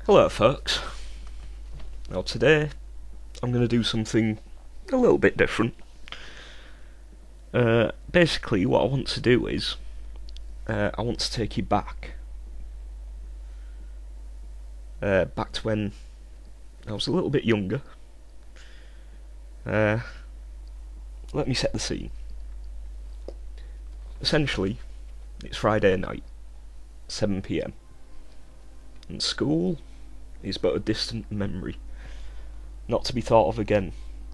Hello folks. Now today I'm going to do something a little bit different. Basically what I want to do is I want to take you back to when I was a little bit younger. Let me set the scene. Essentially, it's Friday night, 7 PM, and school is but a distant memory, not to be thought of again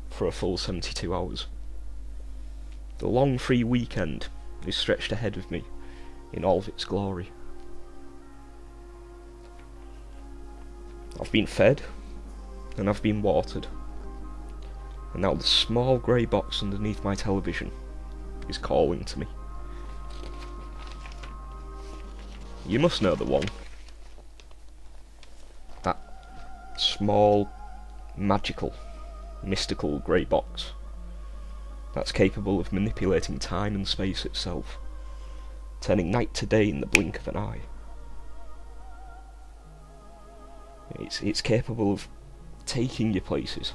for a full 72 hours. The long free weekend is stretched ahead of me in all of its glory. I've been fed, and I've been watered, and now the small grey box underneath my television is calling to me. You must know the one. That small, magical, mystical grey box that's capable of manipulating time and space itself, turning night to day in the blink of an eye. It's capable of taking you places,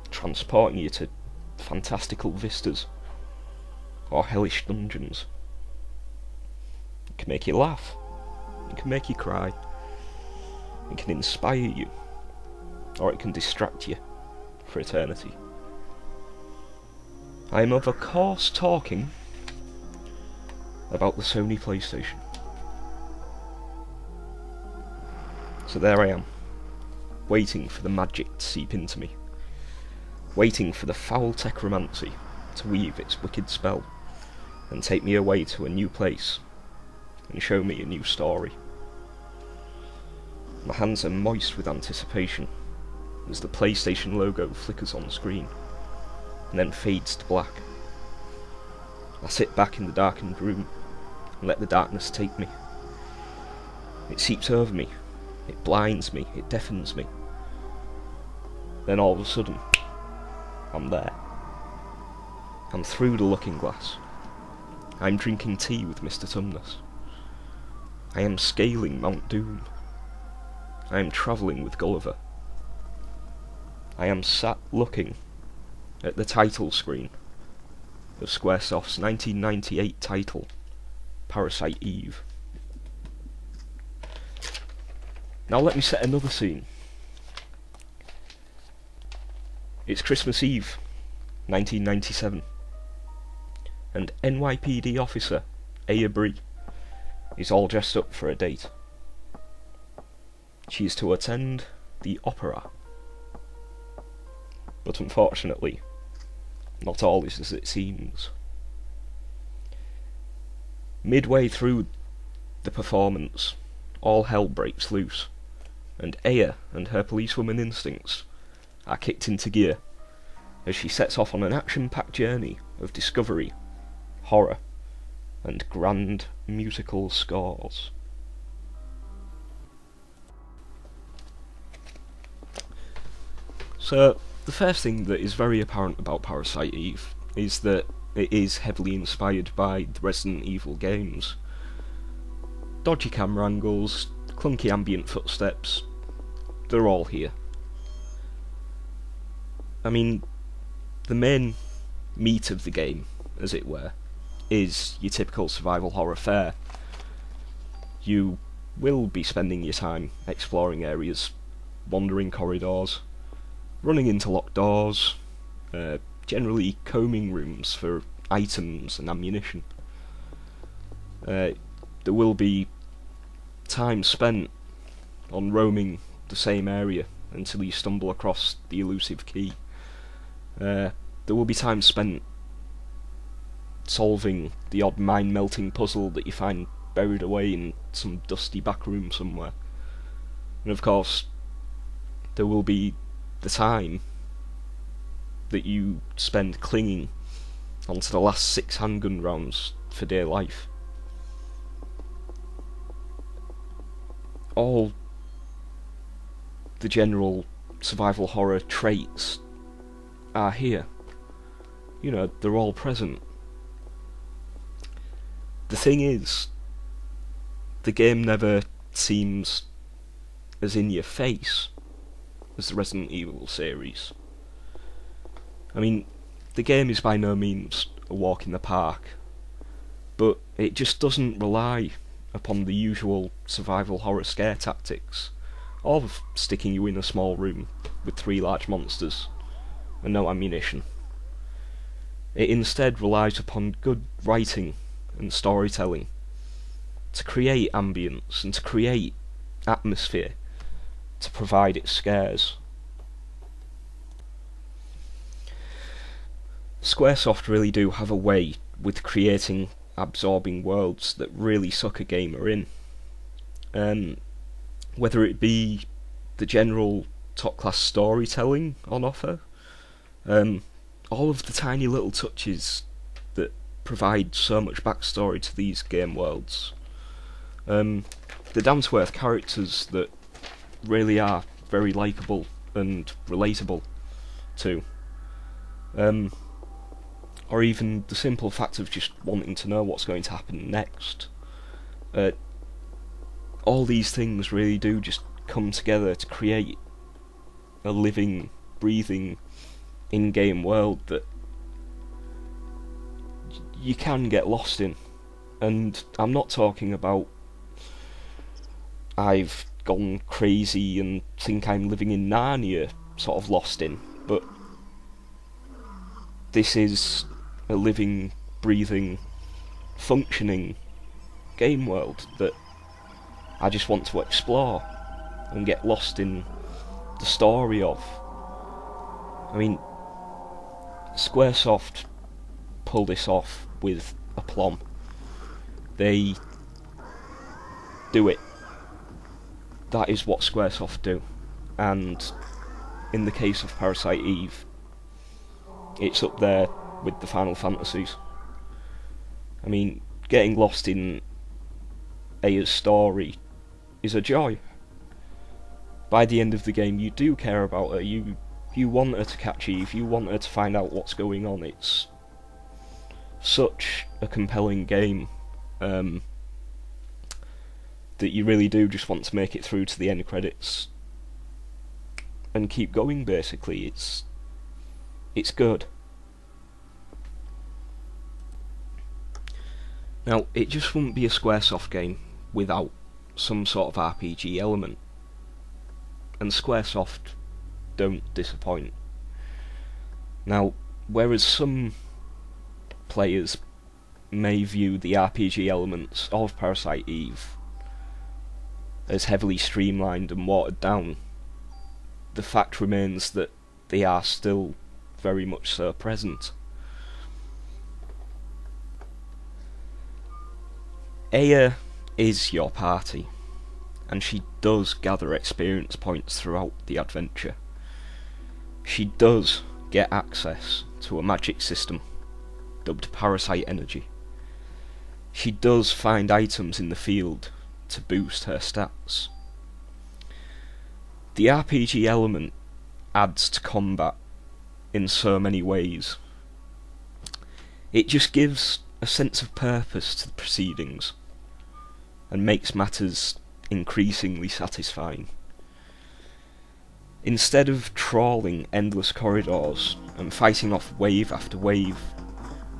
transporting you to fantastical vistas or hellish dungeons. It can make you laugh, it can make you cry, it can inspire you, or it can distract you for eternity. I am of course talking about the Sony PlayStation. So there I am, waiting for the magic to seep into me, waiting for the foul techromancy to weave its wicked spell and take me away to a new place and show me a new story. My hands are moist with anticipation as the PlayStation logo flickers on the screen and then fades to black. I sit back in the darkened room and let the darkness take me. It seeps over me, it blinds me, it deafens me. Then all of a sudden, I'm there. I'm through the looking glass. I'm drinking tea with Mr. Tumnus. I am scaling Mount Doom. I am travelling with Gulliver. I am sat looking at the title screen of Squaresoft's 1998 title, Parasite Eve. Now let me set another scene. It's Christmas Eve, 1997, and NYPD officer Aya Bree is all dressed up for a date. She is to attend the opera. But unfortunately, not all is as it seems. Midway through the performance, all hell breaks loose, and Aya and her policewoman instincts are kicked into gear as she sets off on an action-packed journey of discovery, horror, and grand musical scores. So, the first thing that is very apparent about Parasite Eve is that it is heavily inspired by the Resident Evil games. Dodgy camera angles, clunky ambient footsteps, they're all here. I mean, the main meat of the game, as it were, is your typical survival horror fare. You will be spending your time exploring areas, wandering corridors, running into locked doors, generally combing rooms for items and ammunition. There will be time spent on roaming the same area until you stumble across the elusive key. There will be time spent solving the odd mind-melting puzzle that you find buried away in some dusty back room somewhere. And of course, there will be the time that you spend clinging onto the last 6 handgun rounds for dear life. All the general survival horror traits are here. You know, they're all present. The thing is, the game never seems as in your face as the Resident Evil series. I mean, the game is by no means a walk in the park, but it just doesn't rely upon the usual survival horror scare tactics of sticking you in a small room with 3 large monsters and no ammunition. It instead relies upon good writing and storytelling to create ambience and to create atmosphere to provide its scares. Squaresoft really do have a way with creating absorbing worlds that really suck a gamer in. Whether it be the general top-class storytelling on offer, all of the tiny little touches that provide so much backstory to these game worlds, the down-to-earth characters that really are very likeable and relatable to, or even the simple fact of just wanting to know what's going to happen next. All these things really do just come together to create a living, breathing, in-game world that you can get lost in. And I'm not talking about I've gone crazy and think I'm living in Narnia sort of lost in, but this is a living, breathing, functioning game world that I just want to explore and get lost in the story of. I mean, Squaresoft pull this off with aplomb. They do it. That is what Squaresoft do. And in the case of Parasite Eve, it's up there with the Final Fantasies. I mean, getting lost in Aya's story is a joy. By the end of the game, you do care about her. You want her to catch Eve. You want her to find out what's going on. It's such a compelling game that you really do just want to make it through to the end credits and keep going. Basically, it's good. Now, it just wouldn't be a Squaresoft game without some sort of RPG element, and Squaresoft don't disappoint. Now, whereas some players may view the RPG elements of Parasite Eve as heavily streamlined and watered down, the fact remains that they are still very much so present. Aya is your party, and she does gather experience points throughout the adventure. She does get access to a magic system dubbed Parasite Energy. She does find items in the field to boost her stats. The RPG element adds to combat in so many ways. It just gives a sense of purpose to the proceedings and makes matters increasingly satisfying. Instead of trawling endless corridors and fighting off wave after wave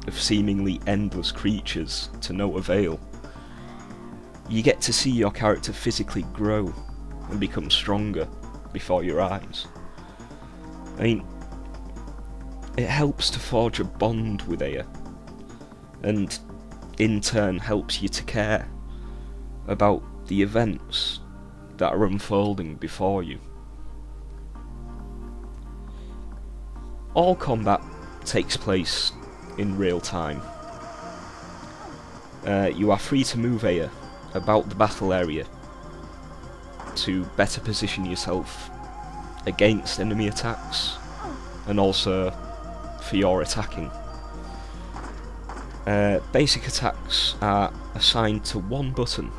of seemingly endless creatures to no avail, you get to see your character physically grow and become stronger before your eyes. I mean, it helps to forge a bond with Aya, and in turn helps you to care about the events that are unfolding before you. All combat takes place in real time. You are free to move Aya about the battle area to better position yourself against enemy attacks and also for your attacking. Basic attacks are assigned to one button.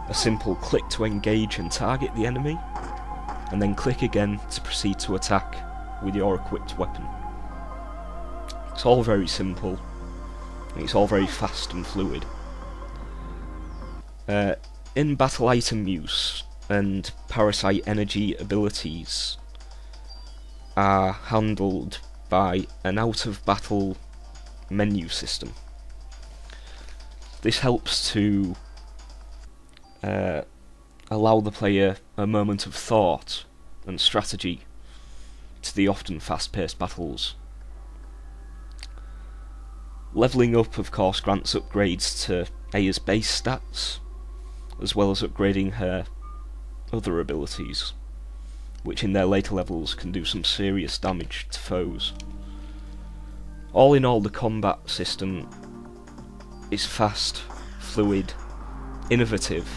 A simple click to engage and target the enemy, and then click again to proceed to attack with your equipped weapon. It's all very simple, and it's all very fast and fluid. In battle item use, and Parasite energy abilities are handled by an out-of-battle menu system. This helps to allow the player a moment of thought and strategy to the often fast-paced battles. Levelling up, of course, grants upgrades to Aya's base stats, as well as upgrading her other abilities, which in their later levels can do some serious damage to foes. All in all, the combat system is fast, fluid, innovative,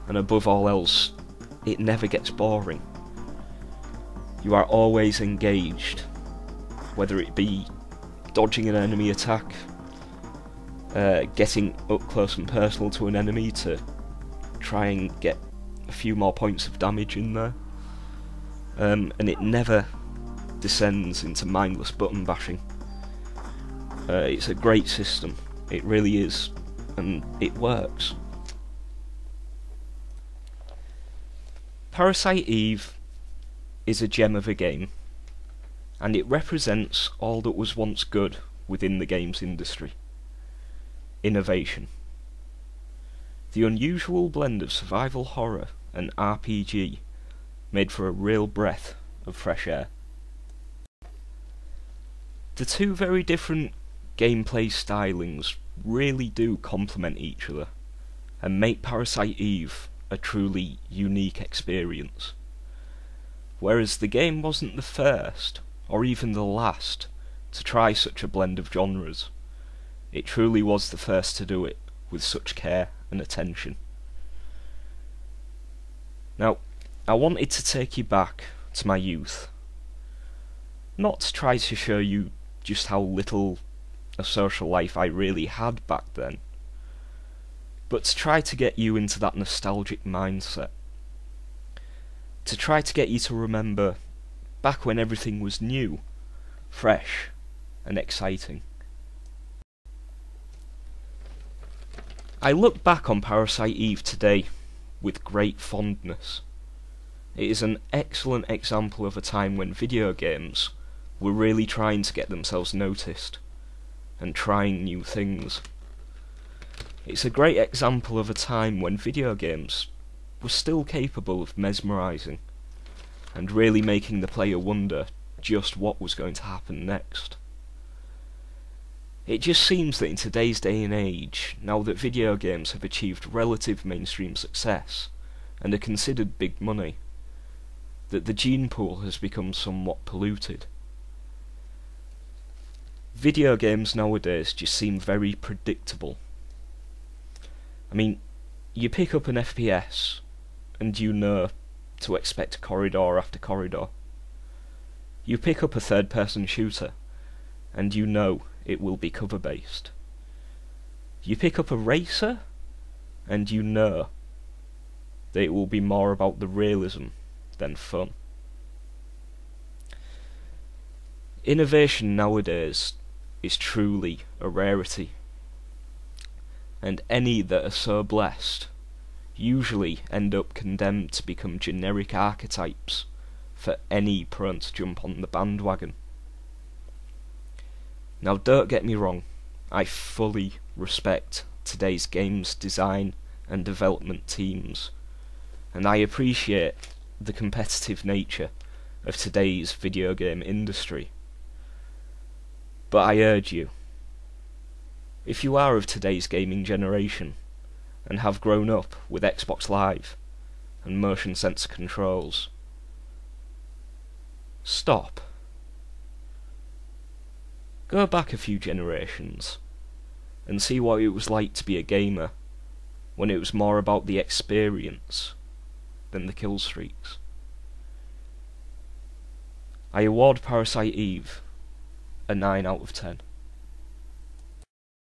and above all else, it never gets boring. You are always engaged, whether it be dodging an enemy attack, getting up close and personal to an enemy to try and get a few more points of damage in there, and it never descends into mindless button bashing. It's a great system, it really is, and it works. Parasite Eve is a gem of a game, and it represents all that was once good within the games industry. Innovation. The unusual blend of survival horror and RPG made for a real breath of fresh air. The two very different gameplay stylings really do complement each other and make Parasite Eve a truly unique experience. Whereas the game wasn't the first, or even the last, to try such a blend of genres, it truly was the first to do it with such care and attention. Now, I wanted to take you back to my youth, not to try to show you just how little a social life I really had back then, but to try to get you into that nostalgic mindset, to try to get you to remember back when everything was new, fresh, and exciting. I look back on Parasite Eve today with great fondness. It is an excellent example of a time when video games were really trying to get themselves noticed and trying new things. It's a great example of a time when video games were still capable of mesmerising and really making the player wonder just what was going to happen next. It just seems that in today's day and age, now that video games have achieved relative mainstream success and are considered big money, that the gene pool has become somewhat polluted. Video games nowadays just seem very predictable. I mean, you pick up an FPS and you know to expect corridor after corridor. You pick up a third-person shooter and you know it will be cover-based. You pick up a racer and you know that it will be more about the realism than fun. Innovation nowadays is truly a rarity, and any that are so blessed usually end up condemned to become generic archetypes for any prone to jump on the bandwagon. Now, don't get me wrong, I fully respect today's games design and development teams, and I appreciate the competitive nature of today's video game industry. But I urge you, if you are of today's gaming generation and have grown up with Xbox Live and motion sensor controls, stop. Go back a few generations and see what it was like to be a gamer when it was more about the experience than the kill streaks. I award Parasite Eve a 9 out of 10.